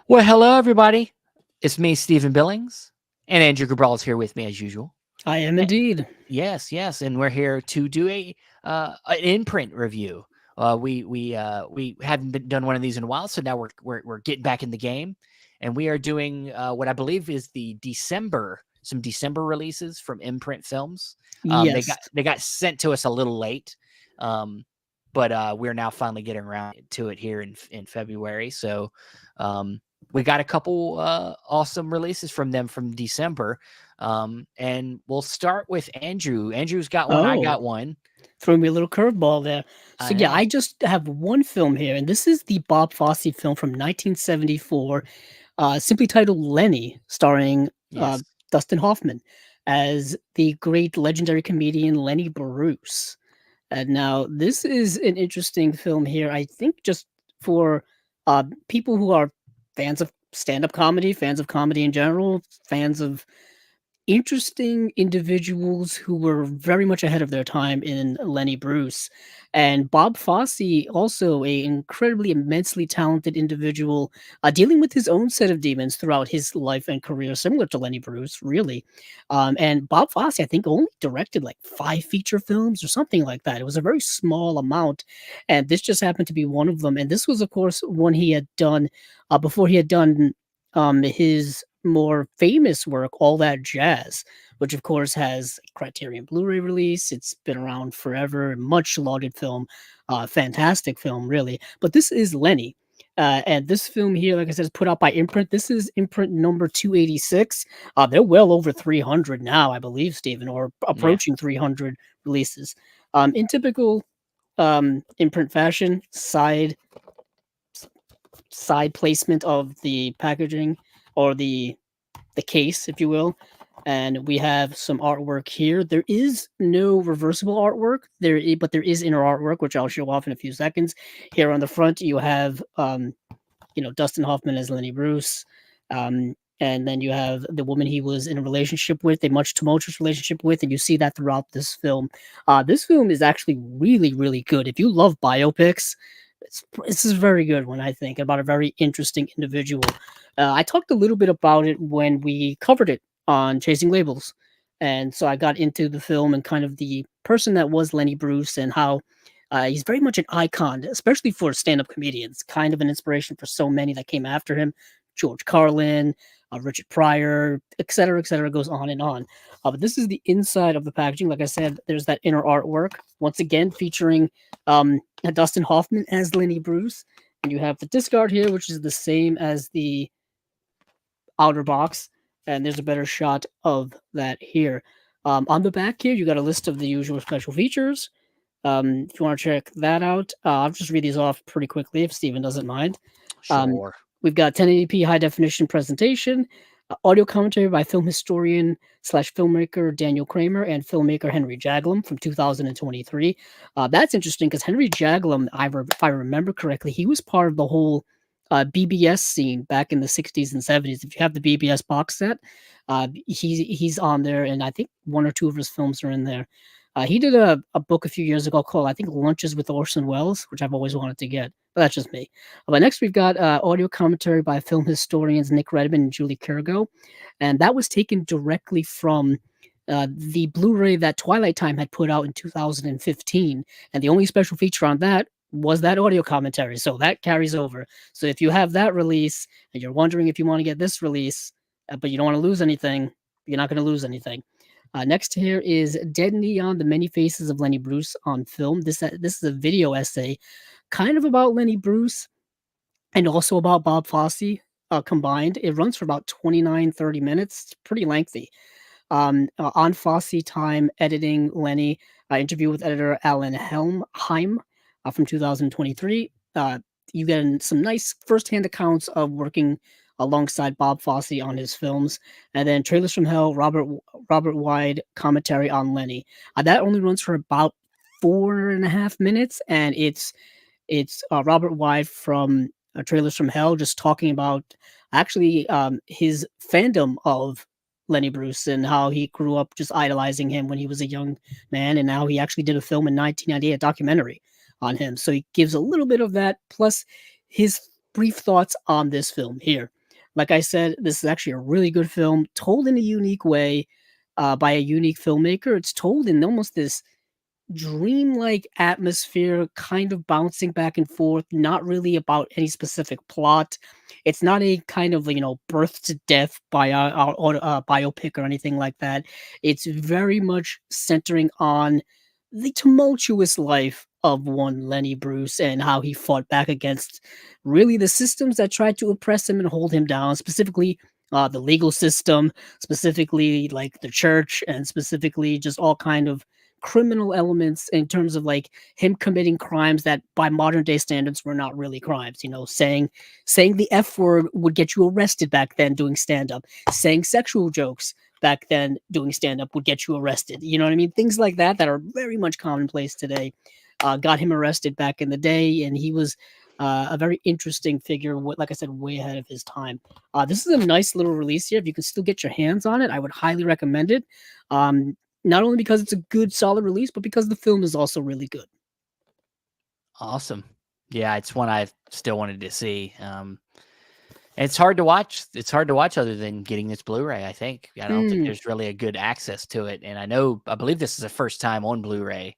Well, hello, everybody. It's me, Stephen Billings, and Andrew Cabral is here with me as usual. I am Eh, indeed. yes, yes, and we're here to do an imprint review. We haven't been done one of these in a while, so now we're getting back in the game, and we are doing what I believe is some December releases from Imprint Films. They Yes. got sent to us a little late, um, but we're now finally getting around to it here in February. So um, we got a couple awesome releases from them from December. And we'll start with Andrew. Andrew's got one. I Oh, got one. threw me a little curveball there. So I yeah, I know. just have one film here, and this is the Bob Fosse film from 1974, simply titled Lenny, starring Yes. Dustin Hoffman as the great legendary comedian Lenny Bruce. And now this is an interesting film here. I think just for people who are fans of stand-up comedy, fans of comedy in general, fans of interesting individuals who were very much ahead of their time in Lenny Bruce. And Bob Fosse, also a incredibly immensely talented individual, dealing with his own set of demons throughout his life and career, similar to Lenny Bruce, really. And Bob Fosse, I think, only directed like 5 feature films or something like that. It was a very small amount, and this just happened to be one of them. And this was, of course, one he had done before he had done his more famous work, All That Jazz, which of course has Criterion Blu-ray release. It's been around forever, much lauded film, fantastic film, really. But this is Lenny. And this film here, like I said, is put out by Imprint. This is Imprint number 286. They're well over 300 now, I believe, Stephen, or Yeah. approaching 300 releases. In typical Imprint fashion, side placement of the packaging or the case, if you will. And we have some artwork here. There is no reversible artwork but there is inner artwork, which I'll show off in a few seconds. Here on the front, you have Dustin Hoffman as Lenny Bruce. And then you have the woman he was in a relationship with, a much tumultuous relationship with, and you see that throughout this film. This film is actually really, really good. If you love biopics, this is a very good one, I think, about a very interesting individual. I talked a little bit about it when we covered it on Chasing Labels. And so I got into the film and kind of the person that was Lenny Bruce and how he's very much an icon, especially for stand up comedians, kind of an inspiration for so many that came after him. George Carlin, Richard Pryor, et cetera, goes on and on. But this is the inside of the packaging. Like I said, there's that inner artwork, once again featuring Dustin Hoffman as Lenny Bruce. And you have the disc art here, which is the same as the outer box. And there's a better shot of that here. On the back here, you got a list of the usual special features. If you want to check that out, I'll just read these off pretty quickly if Steven doesn't mind. Um, Sure. we've got 1080p high definition presentation, audio commentary by film historian slash filmmaker Daniel Kramer and filmmaker Henry Jaglom from 2023. That's interesting because Henry Jaglom, if I remember correctly, he was part of the whole BBS scene back in the 60s and 70s. If you have the BBS box set, he's on there, and I think one or two of his films are in there. He did a book a few years ago called, I think, Lunches with Orson Welles, which I've always wanted to get, but that's just me. But next, we've got audio commentary by film historians Nick Redman and Julie Kergo, and that was taken directly from the Blu-ray that Twilight Time had put out in 2015, and the only special feature on that was that audio commentary, so that carries over. So if you have that release and you're wondering if you want to get this release, but you don't want to lose anything, you're not going to lose anything. Next here is Dead Neon: The Many Faces of Lenny Bruce on Film. This is a video essay, kind of about Lenny Bruce and also about Bob Fosse combined. It runs for about 29-30 minutes. It's pretty lengthy. On Fosse time, editing Lenny, interview with editor Alan Helmheim from 2023. You get some nice firsthand accounts of working alongside Bob Fosse on his films, and then Trailers from Hell, Robert Wide commentary on Lenny. That only runs for about 4.5 minutes, and it's Robert Wide from Trailers from Hell just talking about actually his fandom of Lenny Bruce and how he grew up just idolizing him when he was a young man, and now he actually did a film in 1998, a documentary on him. So he gives a little bit of that, plus his brief thoughts on this film here. Like I said, this is actually a really good film, told in a unique way, by a unique filmmaker. It's told in almost this dreamlike atmosphere, kind of bouncing back and forth, not really about any specific plot. It's not a kind of, birth to death biopic or anything like that. It's very much centering on the tumultuous life of one Lenny Bruce and how he fought back against really the systems that tried to oppress him and hold him down, specifically the legal system, specifically like the church, and specifically just all kind of criminal elements in terms of like him committing crimes that by modern day standards were not really crimes. Saying the F word would get you arrested back then doing stand up. Saying sexual jokes back then doing stand up would get you arrested. You know what I mean? Things like that that are very much commonplace today got him arrested back in the day, and he was a very interesting figure. Like I said, way ahead of his time. This is a nice little release here. If you can still get your hands on it, I would highly recommend it. Not only because it's a good, solid release, but because the film is also really good. Awesome. Yeah, it's one I still wanted to see. It's hard to watch. It's hard to watch other than getting this Blu-ray, I think. I don't think there's really a good access to it. And I believe this is the first time on Blu-ray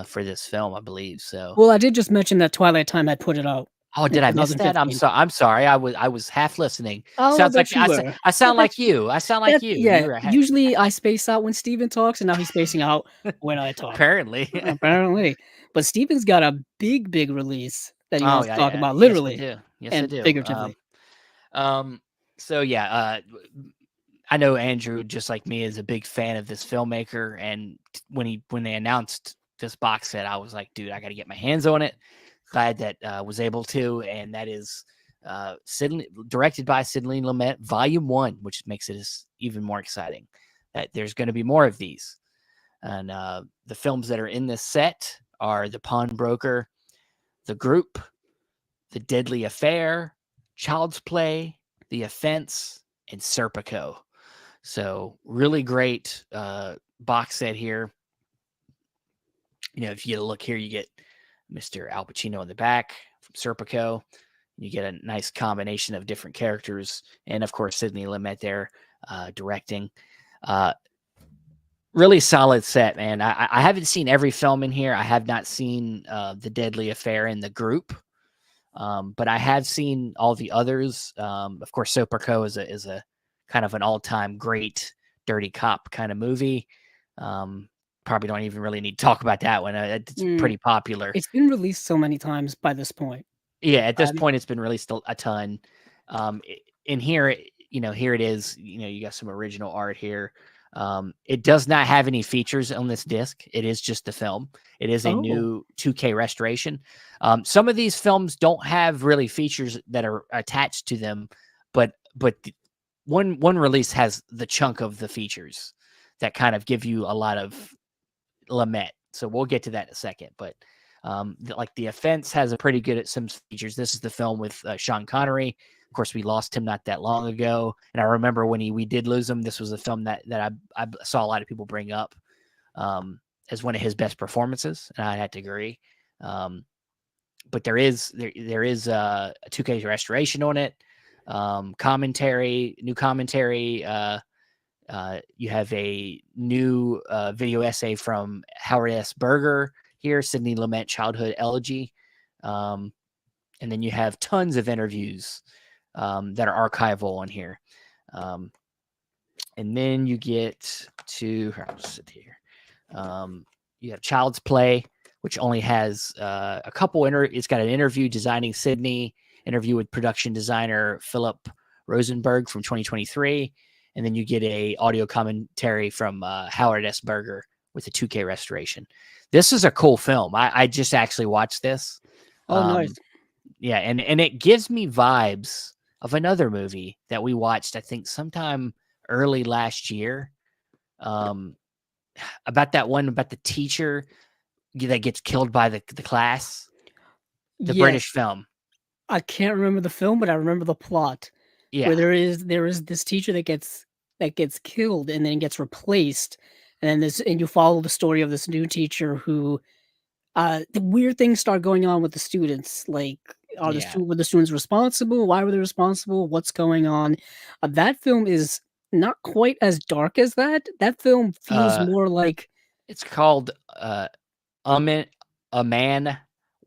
for this film, I believe. So, well, I did just mention that Twilight Time had put it out. oh, did I miss that? I'm 2015. sorry. I was half listening. Oh, I Sounds like bet you were. I sound like you. I sound like you. Yeah. You were Usually I space out when Steven talks, and now he's spacing out when I talk. apparently. Apparently. But Steven's got a big, big release that he Oh wants to yeah, talk yeah. about, Yes, I literally do. Yes, I and do. figuratively. So yeah, I know Andrew, just like me, is a big fan of this filmmaker. And when they announced this box set, I was like, dude, I got to get my hands on it. Glad that was able to, and that is directed by Sidney Lumet, Volume 1, which makes it even more exciting that there's going to be more of these. And the films that are in this set are The Pawnbroker, The Group, The Deadly Affair, Child's Play, The Offense, and Serpico. So really great box set here. If you get a look here, you get Mr. Al Pacino in the back from Serpico. You get a nice combination of different characters. And, of course, Sidney Lumet there directing. Really solid set, man. I haven't seen every film in here. I have not seen The Deadly Affair and The Group. But I have seen all the others. Of course, Serpico is a kind of an all-time great dirty cop kind of movie. Probably don't even really need to talk about that one. It's pretty popular. It's been released so many times by this point. Yeah, at this point, it's been released a ton. In here, here it is. You got some original art here. It does not have any features on this disc. It is just the film. It is a new 2K restoration. Some of these films don't have really features that are attached to them, but one release has the chunk of the features that kind of give you a lot of Lumet. So we'll get to that in a second. But like The Offense has a pretty good at some features. This is the film with Sean Connery. Of course, we lost him not that long ago, and I remember when we did lose him. This was a film that I saw a lot of people bring up as one of his best performances, and I had to agree. But there is a 2K restoration on it. New commentary. You have a new video essay from Howard S. Berger here, Sidney Lumet Childhood Elegy, and then you have tons of interviews that are archival on here. And then you get to, I'll sit here. You have Child's Play, which only has a couple, it's got an interview designing Sidney, interview with production designer Philip Rosenberg from 2023. And then you get a audio commentary from Howard S. Berger with a 2K restoration. This is a cool film. I just actually watched this. Oh, nice. Yeah, and it gives me vibes of another movie that we watched, I think, sometime early last year. About the teacher that gets killed by the class. The British film. I can't remember the film, but I remember the plot. Yeah. Where there is this teacher that gets killed and then gets replaced, and you follow the story of this new teacher who the weird things start going on with the students. Like Are Yeah. were the students responsible? Why were they responsible? What's going on? That film is not quite as dark as that. That film feels Uh, more like it's called a man, a man,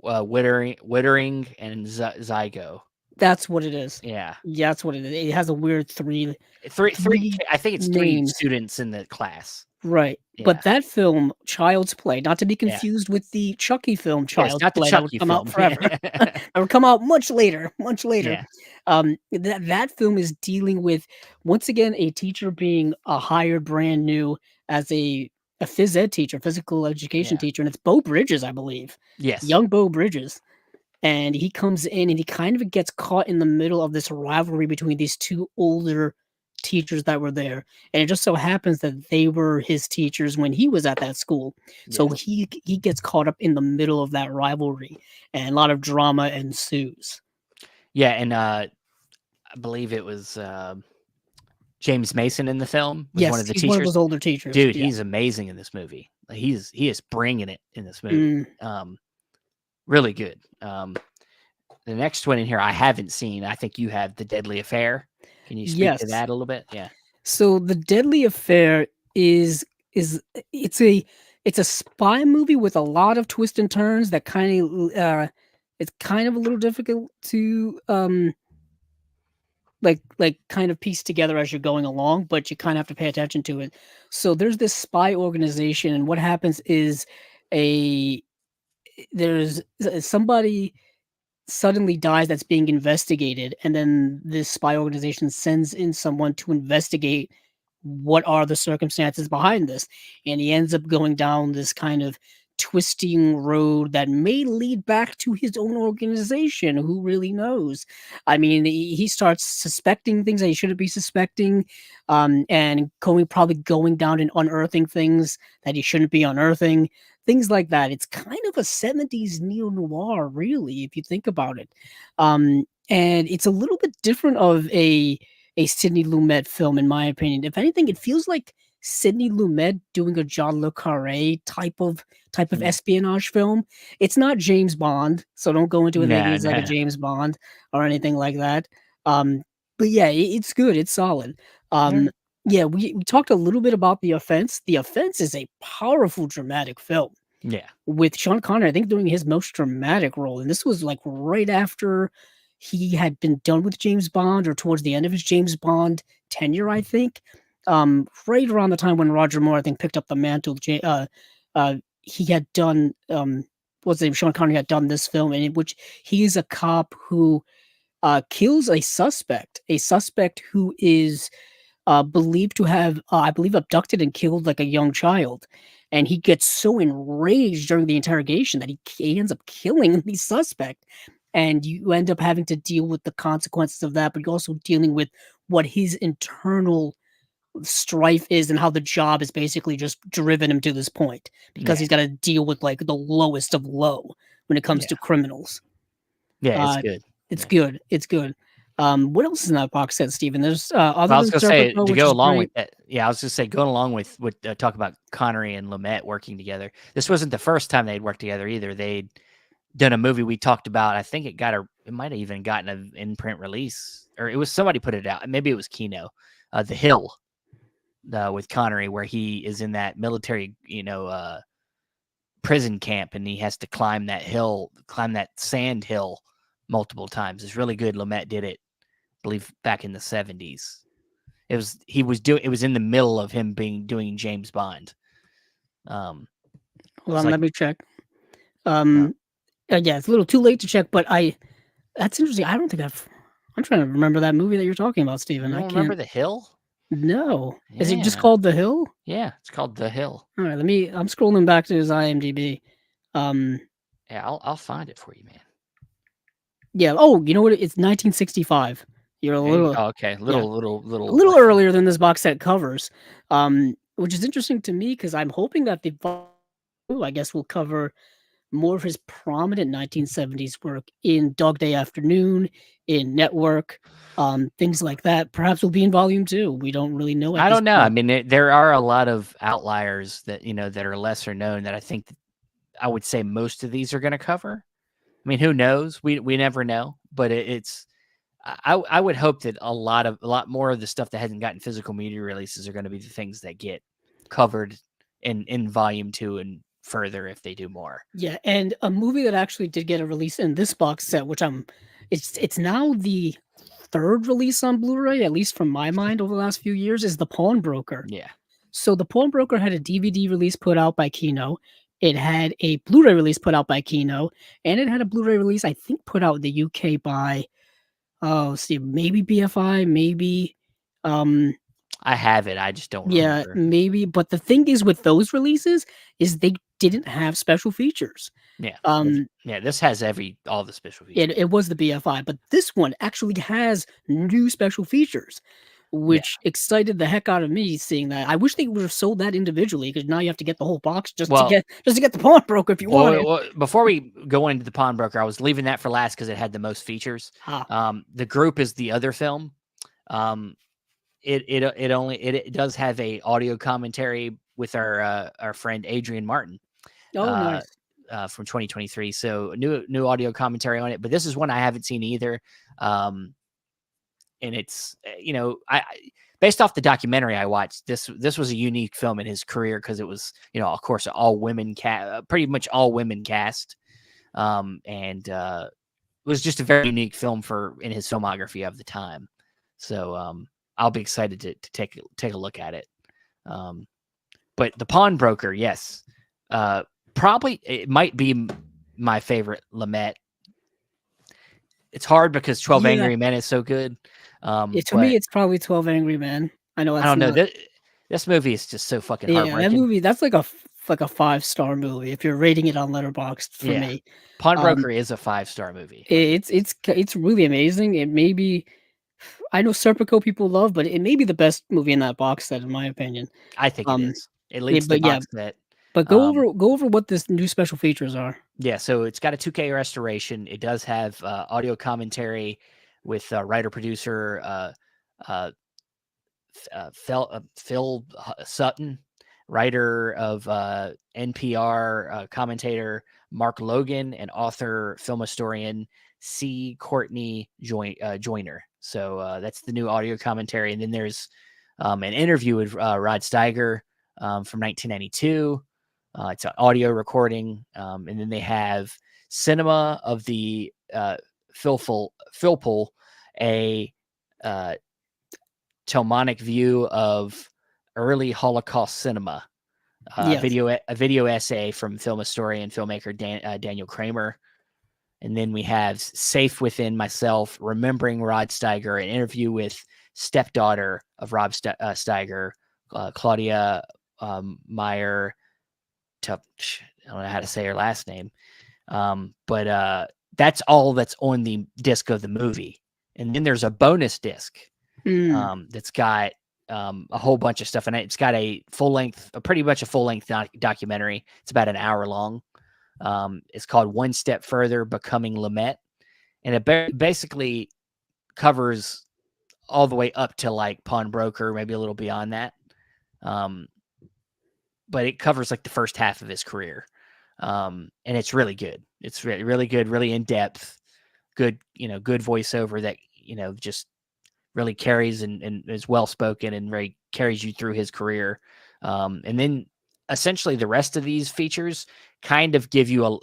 Wittering and Zygo. that's what it is. Yeah. Yeah, that's what it is. It has a weird Three. three I think it's three names. students in the class. Right. Yeah. But that film, Child's Play, not to be Yeah. confused with the Chucky film Yeah. It's Child's not the Play that would Chucky come out film. forever. That would come out much later, much later. Yeah. That film is dealing with once again a teacher being hired brand new as a phys ed teacher, physical education Yeah. teacher, and it's Bo Bridges, I believe, Yes. young Bo Bridges, and he comes in and he kind of gets caught in the middle of this rivalry between these two older teachers that were there, and it just so happens that they were his teachers when he was at that school. So Yes. he gets caught up in the middle of that rivalry, and a lot of drama ensues. Yeah. And I believe it was James Mason in the film was one Yes, of the he's one of teachers. those older teachers. Dude, Yeah. he's amazing in this movie. He is bringing it in this movie. Mm, Really good. The next one in here I haven't seen. I think you have The Deadly Affair. Can you speak to yes. that a little bit? Yeah. So the Deadly Affair is it's a spy movie with a lot of twists and turns that kind of it's kind of a little difficult to like kind of piece together as you're going along, but you kind of have to pay attention to it. So there's this spy organization, and what happens is a there's somebody suddenly dies that's being investigated, and then this spy organization sends in someone to investigate what are the circumstances behind this, and he ends up going down this kind of twisting road that may lead back to his own organization. Who really knows? I mean, he starts suspecting things that he shouldn't be suspecting, and probably going down and unearthing things that he shouldn't be unearthing, things like that. It's kind of a 70s neo noir, really, if you think about it. And it's a little bit different of a Sidney Lumet film, in my opinion. If anything, it feels like Sidney Lumet doing a John le Carré type of Mm. espionage film. It's not James Bond, so don't go into it thinking No, it's like a no. James Bond or anything like that. Um, but yeah, it's good. It's solid. Um, Alright. yeah, we talked a little bit about The Offense. The Offense is a powerful, dramatic film Yeah. with Sean Connery, I think, doing his most dramatic role. And this was like right after he had been done with James Bond or towards the end of his James Bond tenure, I think. Right around the time when Roger Moore, I think, picked up the mantle. He had done, what's his name? Sean Connery had done this film in which he is a cop who kills a suspect who is believed to have, I believe, abducted and killed like a young child. And he gets so enraged during the interrogation that he ends up killing the suspect. And you end up having to deal with the consequences of that, but you're also dealing with what his internal strife is and how the job is basically just driven him to this point because Yeah. he's got to deal with like the lowest of low when it comes Yeah. to criminals. Yeah, it's Uh, good. it's Yeah. good. It's good. What else is in that box set, Steven? There's Well, other I was than gonna say Serpico, to which go is along great. with that. Yeah, I was just say going along with talk about Connery and Lumet working together. This wasn't the first time they'd worked together either. They'd done a movie we talked about. I think it might have even gotten an in-print release, or it was somebody put it out. Maybe it was Kino, The Hill, with Connery, where he is in that military, prison camp, and he has to climb that sand hill multiple times. It's really good. Lumet did it, I believe, back in the 70s. It was in the middle of him doing James Bond. It Hold was on, like let me check. uh, Yeah, it's a little too late to check, but that's interesting. I don't think I'm trying to remember that movie that you're talking about, you Steven. I don't remember can't. The Hill? No. Is it just Yeah, called The Hill? yeah, it's called The Hill. All right, I'm scrolling back to his IMDb. Um, Yeah, I'll find it for you, man. yeah. Oh, you know what? It's 1965. You're a There you little, go. Okay, yeah, little a little late. earlier than this box set covers. Which is interesting to me because I'm hoping that the I guess will cover more of his prominent 1970s work in Dog Day Afternoon, in Network, things like that. Perhaps will be in volume 2. We don't really know at I this don't know. I point. mean, there are a lot of outliers that that are lesser known that I think I would say most of these are going to cover. I mean, who knows? We never know, but it's. I would hope that a lot more of the stuff that hasn't gotten physical media releases are going to be the things that get covered in volume 2 and further if they do more. Yeah, and a movie that actually did get a release in this box set, which it's now the third release on Blu-ray, at least from my mind over the last few years, is The Pawnbroker. Yeah. So The Pawnbroker had a DVD release put out by Kino. It had a Blu-ray release put out by Kino, and it had a Blu-ray release, I think, put out in the UK by, oh, let's see, maybe BFI, maybe, um, I have it. I just don't yeah, remember. maybe. But the thing is with those releases is they didn't have special features. Yeah. Um, Yeah, this has all the special features. it was the BFI, but this one actually has new special features, Yeah. which excited the heck out of me seeing that. I wish they would have sold that individually because now you have to get the whole box just to Well, get the pawnbroker if you want it. before we go into the Pawnbroker, I was leaving that for last because it had the most features. Ah, The Group is the other film. Um, it does have a audio commentary with our friend Adrian Martin oh, uh, nice. from 2023. So new audio commentary on it. But this is one I haven't seen either. And it's based off the documentary I watched, this was a unique film in his career because it was, of course, all women pretty much all women cast, and it was just a very unique film in his filmography of the time. So I'll be excited to take a look at it. But The Pawnbroker, yes, probably it might be my favorite Lumet. It's hard because 12 Yeah, Angry Men is so good. to But me, it's probably 12 Angry Men. I know I that's don't know. not. This movie is just so fucking Yeah, that heartbreaking. movie, that's like a 5-star movie if you're rating it on Letterboxd for Yeah. me. Um, Pawnbroker is a 5-star movie. Like it's really amazing. It may be, I know Serpico people love, but it may be the best movie in that box set, in my opinion. I think it Um, is. It yeah, leads the but yeah, box set. but Um, go over what this new special features are. yeah, so it's got a 2K restoration. It does have audio commentary with writer producer uh, Phil Sutton, writer of NPR commentator Mark Logan, and author film historian C. Courtney Joyner. So that's the new audio commentary. And then there's an interview with Rod Steiger from 1992. It's an audio recording. And then they have Cinema of the Philpol, a Telmonic view of early Holocaust cinema. Yes. A video essay from film historian filmmaker Daniel Kramer. And then we have Safe Within Myself, Remembering Rod Steiger, an interview with stepdaughter of Rob Steiger, Claudia Meyer. I don't know how to say her last name. But that's all that's on the disc of the movie. And then there's a bonus disc Mm, that's got a whole bunch of stuff in it. It's got pretty much a full length documentary. It's about an hour long. It's called One Step Further, Becoming Lumet. And it basically covers all the way up to like Pawnbroker, maybe a little beyond that. But it covers like the first half of his career. And it's really good. It's really, really good, really in depth, good voiceover that, just really carries and is well spoken and really carries you through his career. And then essentially the rest of these features kind of give you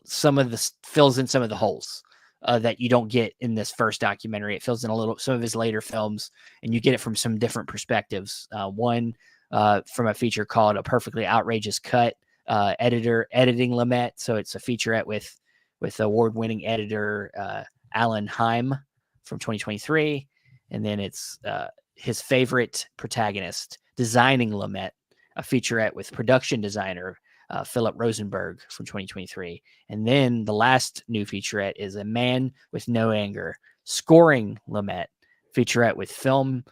fills in some of the holes that you don't get in this first documentary. It fills in some of his later films, and you get it from some different perspectives. One from a feature called A Perfectly Outrageous Cut, editing Lumet. So it's a featurette with award-winning editor Alan Heim from 2023. And then it's his favorite protagonist, Designing Lumet, a featurette with production designer Philip Rosenberg from 2023. And then the last new featurette is A Man with No Anger, Scoring Lumet, featurette with film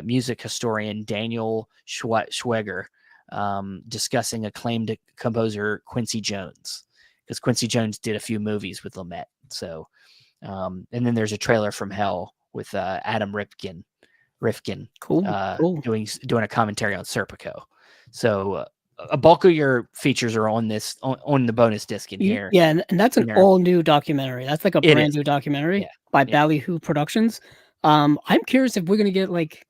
music historian Daniel Schweger, discussing acclaimed composer Quincy Jones, because Quincy Jones did a few movies with Lumet. So, and then there's a trailer from Hell with Adam Rifkin cool, cool. doing a commentary on Serpico. So a bulk of your features are on this on the bonus disc in here. Yeah, and that's an In our, all new documentary. That's like a it brand is. new documentary Yeah. by Yeah. Ballyhoo Productions. I'm curious if we're gonna get like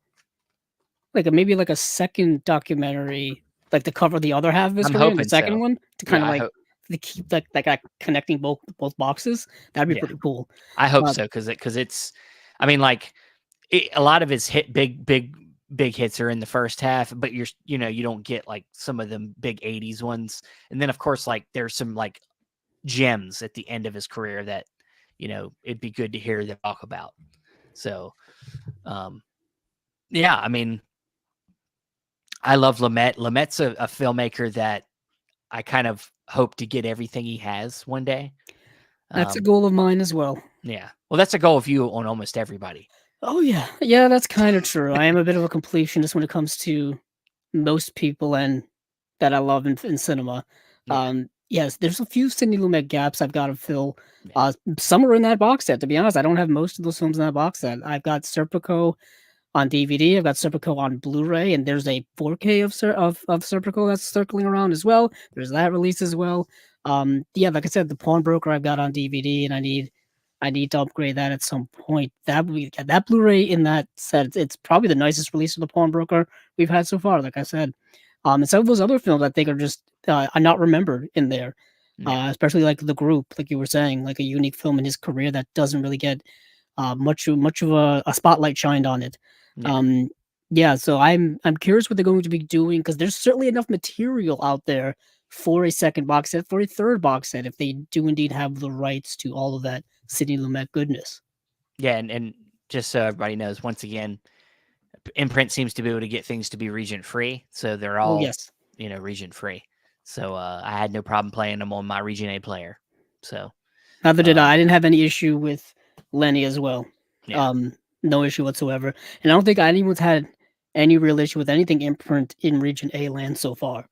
maybe like a second documentary, like to cover the other half of his I'm career, and the hoping second so. one to kind Yeah, of I like hope. to keep like connecting both boxes. That'd be Yeah, pretty cool. I hope Uh, so because it's. I mean, like a lot of his big hits are in the first half, but you don't get like some of them big '80s ones, and then of course like there's some like gems at the end of his career that it'd be good to hear them talk about. So, um, yeah, I mean, I love Lumet. Lumet's a filmmaker that I kind of hope to get everything he has one day. that's a Um, goal of mine as well. yeah, well, that's a goal of you on almost everybody. Oh yeah, that's kind of true. I am a bit of a completionist when it comes to most people and that I love in cinema. Yeah, Yes, there's a few Sidney Lumet gaps I've got to fill. yeah, Some are in that box set. To be honest, I don't have most of those films in that box set. I've got Serpico on DVD. I've got Serpico on Blu-ray, and there's a 4K of Serpico that's circling around as well. There's that release as well. Yeah, like I said, the Pawnbroker I've got on DVD, and I need to upgrade that at some point. That Blu-ray in that set, it's probably the nicest release of the Pawnbroker we've had so far. Like I said, and some of those other films I think are just are not remembered in there. yeah, Especially like The Group, like you were saying, like a unique film in his career that doesn't really get much of a spotlight shined on it. yeah. Um, yeah, so I'm curious what they're going to be doing because there's certainly enough material out there for a second box set, for a third box set, if they do indeed have the rights to all of that Sidney Lumet goodness. Yeah, and just so everybody knows, once again, Imprint seems to be able to get things to be region free, so they're Oh all yes, region free. So I had no problem playing them on my Region A player. So neither did I. um, I didn't have any issue with Lenny as well. yeah, Um, no issue whatsoever, and I don't think anyone's had any real issue with anything Imprint in Region A land so far.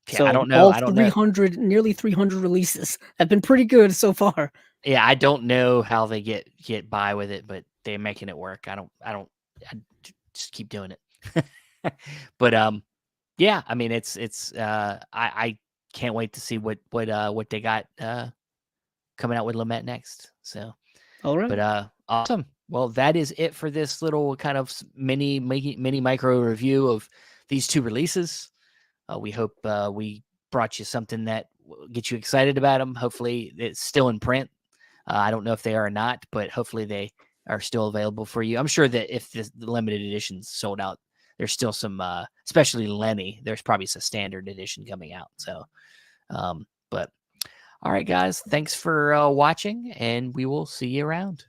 yeah. I So don't know. all I don't know. 300, nearly 300 releases have been pretty good so far. Yeah, I don't know how they get by with it, but they're making it work. Just keep doing it. But yeah, I mean I can't wait to see what they got coming out with Lumet next. So, All right. but awesome. Well, that is it for this little kind of mini micro review of these two releases. We hope we brought you something that will get you excited about them. Hopefully, it's still in print. I don't know if they are or not, but hopefully they are still available for you. I'm sure that if the limited edition's sold out, there's still some, especially Lenny. There's probably some standard edition coming out. So, but all right, guys, thanks for watching, and we will see you around.